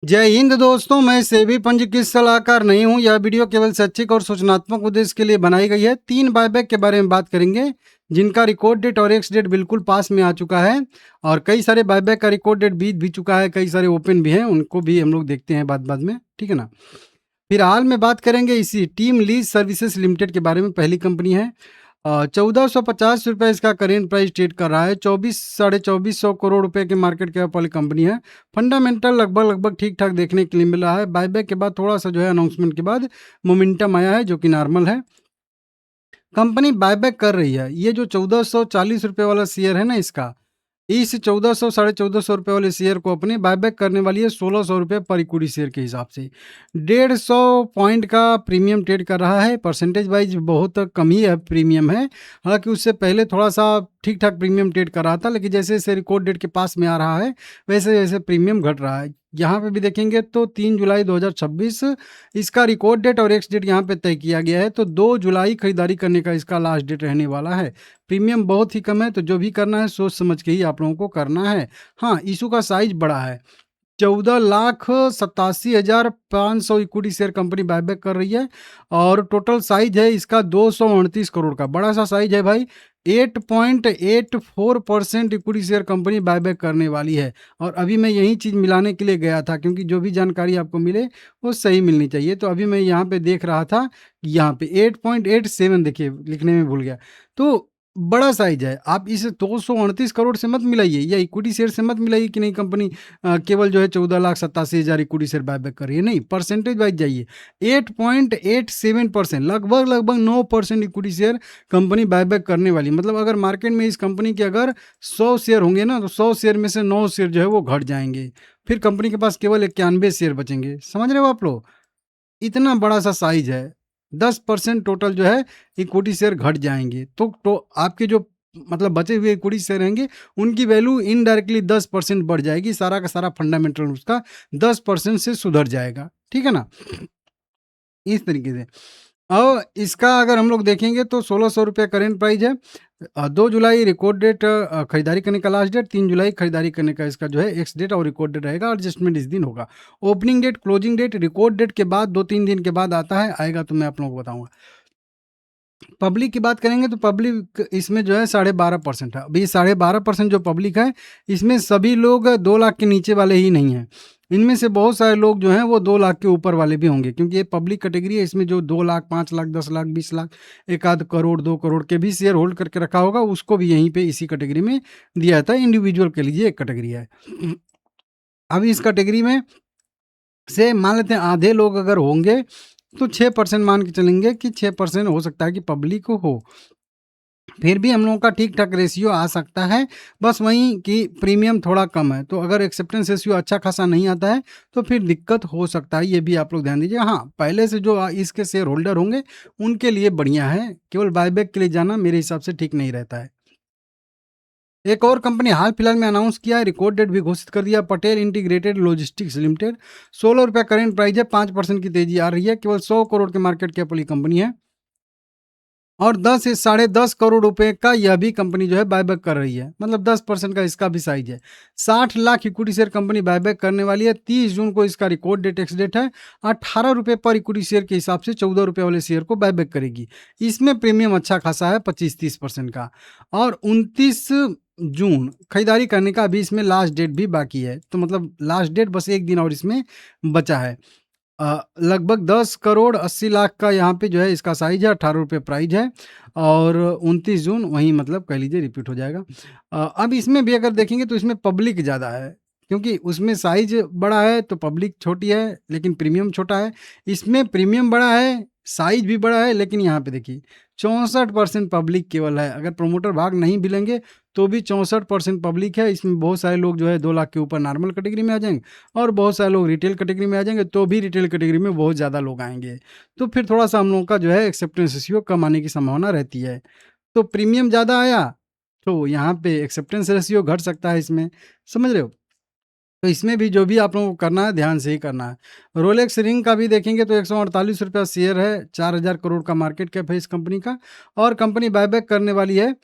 जय हिंद दोस्तों, मैं सेबी पंजीकृत सलाहकार नहीं हूं। यह वीडियो केवल शैक्षिक और सूचनात्मक उद्देश्य के लिए बनाई गई है। 3 बायबैक के बारे में बात करेंगे जिनका रिकॉर्ड डेट और एक्स डेट बिल्कुल पास में आ चुका है, और कई सारे बायबैक का रिकॉर्ड डेट बीत भी चुका है, कई सारे ओपन भी हैं, उनको भी हम लोग देखते हैं बाद में, ठीक है ना। फिर हाल में बात करेंगे इसी टीम लीज सर्विसेज लिमिटेड के बारे में। पहली कंपनी है, 1450 रुपये इसका करेंट प्राइस ट्रेड कर रहा है। 24 साढ़े 2400 करोड़ रुपए के मार्केट कैप वाली कंपनी है। फंडामेंटल लगभग ठीक ठाक देखने के लिए मिल रहा है। बायबैक के बाद थोड़ा सा जो है अनाउंसमेंट के बाद मोमेंटम आया है, जो कि नॉर्मल है। कंपनी बायबैक कर रही है। ये जो 1440 रुपये वाला शेयर है ना, इसका इस 1400 साढ़े 1400 रुपये वाले शेयर को अपने बायबैक करने वाली है 1600 रुपये पर इक्विटी शेयर के हिसाब से। 150 पॉइंट का प्रीमियम ट्रेड कर रहा है। परसेंटेज वाइज बहुत कम ही है प्रीमियम है, हालांकि उससे पहले थोड़ा सा ठीक ठाक प्रीमियम ट्रेड कर रहा था, लेकिन जैसे जैसे रिकॉर्ड डेट के पास में आ रहा है वैसे वैसे प्रीमियम घट रहा है। यहाँ पे भी देखेंगे तो 3 जुलाई 2026 इसका रिकॉर्ड डेट और एक्स डेट यहाँ पे तय किया गया है, तो 2 जुलाई खरीदारी करने का इसका लास्ट डेट रहने वाला है। प्रीमियम बहुत ही कम है, तो जो भी करना है सोच समझ के ही आप लोगों को करना है। हाँ, इशू का साइज बड़ा है। 14,87,500 इक्विटी शेयर कंपनी बायबैक कर रही है, और टोटल साइज है इसका 229 करोड़ का। बड़ा सा साइज है भाई। 8.84% इक्विटी शेयर कंपनी बायबैक करने वाली है। और अभी मैं यही चीज़ मिलाने के लिए गया था, क्योंकि जो भी जानकारी आपको मिले वो सही मिलनी चाहिए। तो अभी मैं यहाँ पे देख रहा था, यहाँ पे 8.87 देखिए, लिखने में भूल गया। तो बड़ा साइज है। आप इसे 229 करोड़ से मत मिलाइए, या इक्विटी शेयर से मत मिलाइए कि नहीं कंपनी केवल जो है 14,87,000 इक्विटी शेयर बायबैक कर रही है। नहीं, परसेंटेज वाइज जाइए। 8.87%, लगभग 9% इक्विटी शेयर कंपनी बायबैक करने वाली। मतलब अगर मार्केट में इस कंपनी के अगर 100 शेयर होंगे ना, तो 100 शेयर में से 9 शेयर जो है वो घट जाएंगे। फिर कंपनी के पास केवल 91 शेयर बचेंगे। समझ रहे हो आप लोग? इतना बड़ा सा साइज है। 10% टोटल जो है इक्विटी शेयर घट जाएंगे, तो आपके जो मतलब बचे हुए इक्विटी शेयर रहेंगे उनकी वैल्यू इनडायरेक्टली 10% बढ़ जाएगी। सारा का सारा फंडामेंटल उसका 10% से सुधर जाएगा, ठीक है ना। इस तरीके से। और इसका अगर हम लोग देखेंगे तो 1600 रुपये करेंट प्राइस है। 2 जुलाई रिकॉर्ड डेट, खरीदारी करने का लास्ट डेट। 3 जुलाई खरीदारी करने का इसका जो है एक्स डेट और रिकॉर्ड डेट रहेगा। एडजस्टमेंट इस दिन होगा। Opening date, closing date record date के बाद 2-3 दिन के बाद आता है, आएगा तो मैं आप लोगों को बताऊंगा। पब्लिक की बात करेंगे तो पब्लिक इसमें जो है 12.5% है। अभी 12.5% जो पब्लिक है, इसमें सभी लोग 2 लाख के नीचे वाले ही नहीं हैं। इनमें से बहुत सारे लोग जो हैं वो 2 लाख के ऊपर वाले भी होंगे, क्योंकि ये पब्लिक कैटेगरी है। इसमें जो 2 लाख, 5 लाख, 10 लाख, 20 लाख, 1 आध करोड़, 2 करोड़ के भी शेयर होल्ड करके रखा होगा, उसको भी यहीं पे इसी कैटेगरी में दिया जाता है। इंडिविजुअल के लिए एक कैटेगरी है। अब इस कैटेगरी में से मान लेते हैं आधे लोग अगर होंगे, तो 6% मान के चलेंगे कि 6% हो सकता है कि पब्लिक हो। फिर भी हम लोगों का ठीक ठाक रेशियो आ सकता है। बस वहीं कि प्रीमियम थोड़ा कम है, तो अगर एक्सेप्टेंस रेशियो अच्छा खासा नहीं आता है तो फिर दिक्कत हो सकता है। ये भी आप लोग ध्यान दीजिए। हाँ, पहले से जो इसके शेयर होल्डर होंगे उनके लिए बढ़िया है। केवल बायबैक के लिए जाना मेरे हिसाब से ठीक नहीं रहता है। एक और कंपनी हाल फिलहाल में अनाउंस किया है, रिकॉर्ड डेट भी घोषित कर दिया। Patel integrated logistics limited. 16 रुपये करेंट प्राइस है। 5% की तेजी आ रही है। केवल 100 करोड़ के मार्केट कैप वाली कंपनी है, और 10 से साढ़े 10 करोड़ रुपए का यह भी कंपनी जो है बायबैक कर रही है। मतलब 10% का इसका भी साइज है। 60 lakh equity share company buyback करने वाली है। 30 जून को इसका रिकॉर्ड डेट एक्स डेट है। 18 रुपये पर इक्विटी शेयर के हिसाब से 14 रुपये वाले शेयर को बायबैक करेगी। इसमें प्रीमियम अच्छा खासा है, 25-30% का। और 29 जून खरीदारी करने का अभी इसमें लास्ट डेट भी बाकी है। तो मतलब लास्ट डेट बस 1 दिन और इसमें बचा है। लगभग 10 करोड़ 80 लाख का यहाँ पे जो है इसका साइज है। 18 रुपये प्राइस है, और 29 जून वहीं मतलब कह लीजिए रिपीट हो जाएगा। अब इसमें भी अगर देखेंगे तो इसमें पब्लिक ज़्यादा है, क्योंकि उसमें साइज बड़ा है तो पब्लिक छोटी है, लेकिन प्रीमियम छोटा है। इसमें प्रीमियम बड़ा है, साइज भी बड़ा है, लेकिन यहाँ पे देखिए 64% पब्लिक केवल है। अगर प्रमोटर भाग नहीं भी लेंगे तो भी 64% पब्लिक है। इसमें बहुत सारे लोग जो है 2 लाख के ऊपर नॉर्मल कैटेगरी में आ जाएंगे, और बहुत सारे लोग रिटेल कैटेगरी में आ जाएंगे, तो भी रिटेल कैटेगरी में बहुत ज़्यादा लोग आएंगे। तो फिर थोड़ा सा हम लोगों का जो है एक्सेप्टेंस रेशियो कम आने की संभावना रहती है। तो प्रीमियम ज़्यादा आया तो यहाँ पे एक्सेप्टेंस रेशियो घट सकता है इसमें। समझ रहे हो? तो इसमें भी जो भी आप लोगों को करना है ध्यान से ही करना है। रोलेक्स रिंग का भी देखेंगे तो 148 रुपया शेयर है। 4000 करोड़ का मार्केट कैप है इस कंपनी का, और कंपनी बायबैक करने वाली है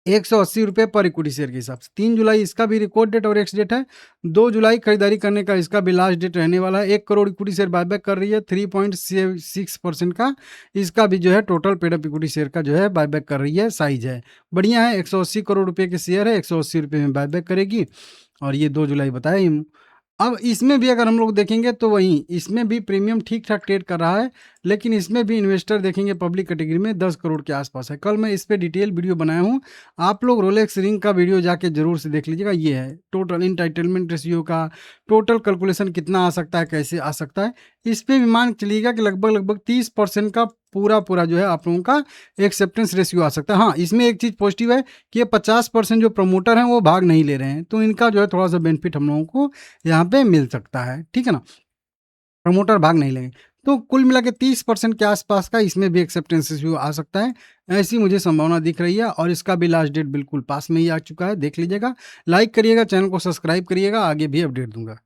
₹180 पर इक्विटी शेयर के हिसाब से। 3 जुलाई इसका भी रिकॉर्ड डेट और एक्स डेट है। 2 जुलाई खरीदारी करने का इसका भी लास्ट डेट रहने वाला है। 1 करोड़ इक्विटी शेयर बायबैक कर रही है, 3.6% का इसका भी जो है total paid up equity share का जो है बायबैक कर रही है, साइज है। बढ़िया है, 180 करोड़ रुपए के शेयर है, ₹180 में बायबैक करेगी और ये 2 जुलाई बताया ही हूँ। अब इसमें भी अगर हम लोग देखेंगे तो वहीं इसमें भी प्रीमियम ठीक-ठाक ट्रेड कर रहा है, लेकिन इसमें भी इन्वेस्टर देखेंगे पब्लिक कैटेगरी में 10 करोड़ के आसपास है। कल मैं इस पे डिटेल वीडियो बनाया हूँ, आप लोग रोलेक्स रिंग का वीडियो जाके ज़रूर से देख लीजिएगा। ये है टोटल एंटाइटलमेंट रेशियो का टोटल कैलकुलेशन कितना आ सकता है, कैसे आ सकता है। इस पे भी मान के चलिएगा कि लगभग 30% का पूरा जो है आप लोगों का एक्सेप्टेंस रेशियो आ सकता है। हाँ, इसमें एक चीज़ पॉजिटिव है कि ये 50% जो प्रमोटर हैं वो भाग नहीं ले रहे हैं, तो इनका जो है थोड़ा-सा बेनिफिट हम लोगों को यहाँ पे मिल सकता है, ठीक है ना? प्रमोटर भाग नहीं लेंगे। तो कुल मिला के 30% के आसपास का इसमें भी एक्सेप्टेंस रेशियो आ सकता है। ऐसी मुझे संभावना दिख रही है और इसका भी लास्ट डेट बिल्कुल पास में ही आ चुका है, देख लीजिएगा। लाइक करिएगा, चैनल को सब्सक्राइब करिएगा, आगे भी अपडेट दूँगा।